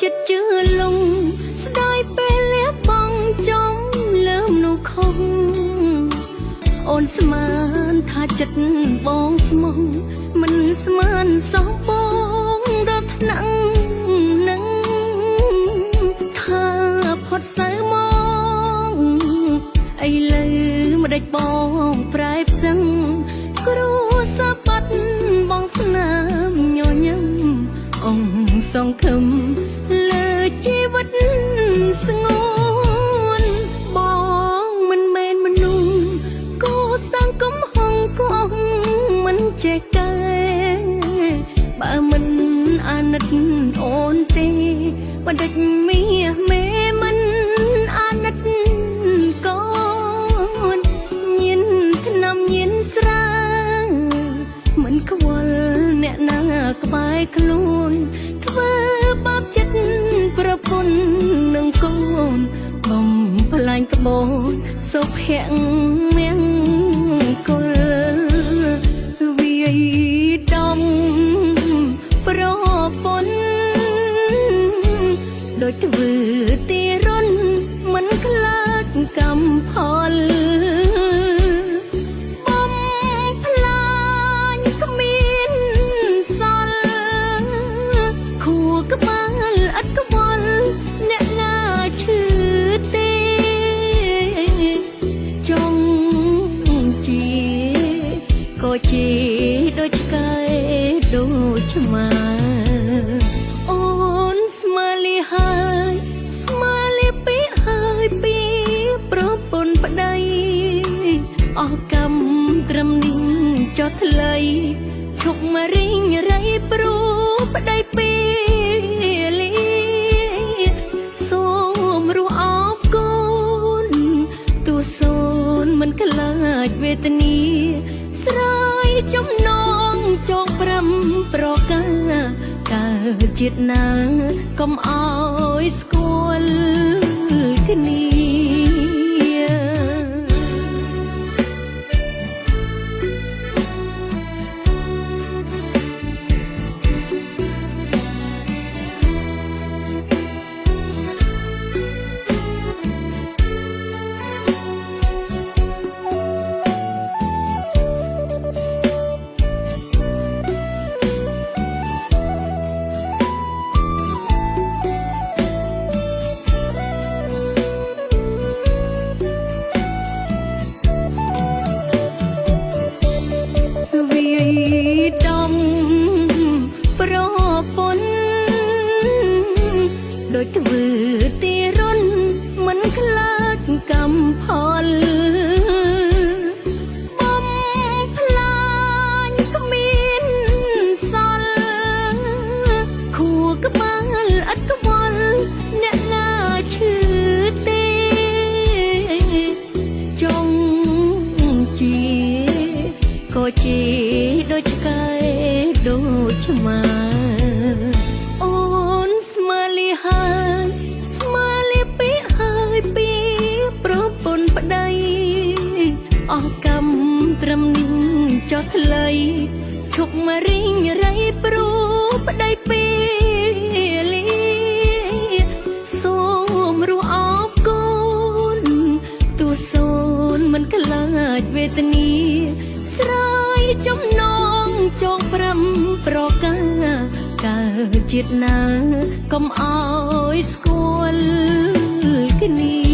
ចិត្តជឿលងស្ដាយពេលលះបង់ចំលើមនោះខំអូនស្មានថាចិត្តបងស្មងមិនស្មានសោះបងរត់ថ្នាក់នឹងថាផុតសៅមកឥឡូវមិនដេចបងប្រែផ្សឹងគ្រូសាបាត់បងស្នាមញញឹមអង្គសង្ឃឹមលើជីវិតស្ងួនបងមិនមែនមនុស្សគូសាំងកំហុងគង់មិនចេះកែបើមិនអាណិតអូនទេបណ្ឌិតមាសមេមិនអាណិតកូនញៀនឆ្នាំញៀនស្រាមិនខ្វល់អ្នកណាក្បែរខ្លួនធ្វើបាបចិត្តប្រពន្ធនឹងកូនបំផ្លាញក្បូនសុភ័ក្រមង្គលវាយដំប្រពន្ធដូចធ្វើទីរុនមិនខ្លាចកម្មផលបំផ្លាញគ្មានសល់ខួរក្បាលអត់ក្បល់អ្នកណាឈឺទេចង់ជាក៏ជាដូចកែដូចឆ្មាអូនស្មើលីហើយស្មើលីពីហើយពីប្រពន្ធប្តីអស់កម្មត្រឹមនេះចុះថ្លៃឈប់មករីងរៃព្រោះប្តីពីលីសូមរស់អបកូនទោះសូនមិនខ្លាចវេទនាស្រាយចំណងចងព្រំប្រកាកើតជាតិណាកុំអោយស្គាល់គ្នាដំប្រពន្ធដូចធ្វើទីរុនមិនខ្លាចកម្មផលបំផ្លាញគ្មានសល់ខួរក្បាលអត់ក្បល់អ្នកណាឈឺទេចង់ជាក៏ជាដូចកែដូចឆ្មាអូនស្មើលីហើយស្មើលីពីហើយពីប្រពន្ធប្តីអស់កម្មត្រឹមនេះចុះថ្លៃឈប់មករីងរៃព្រោះប្តីពីលីសូមរស់អបកូនទោះសូនមិនខ្លាចវេទនាស្រាយចំណងចងព្រំប្រកាកើតជាតិណាកុំអោយស្គាល់គ្នា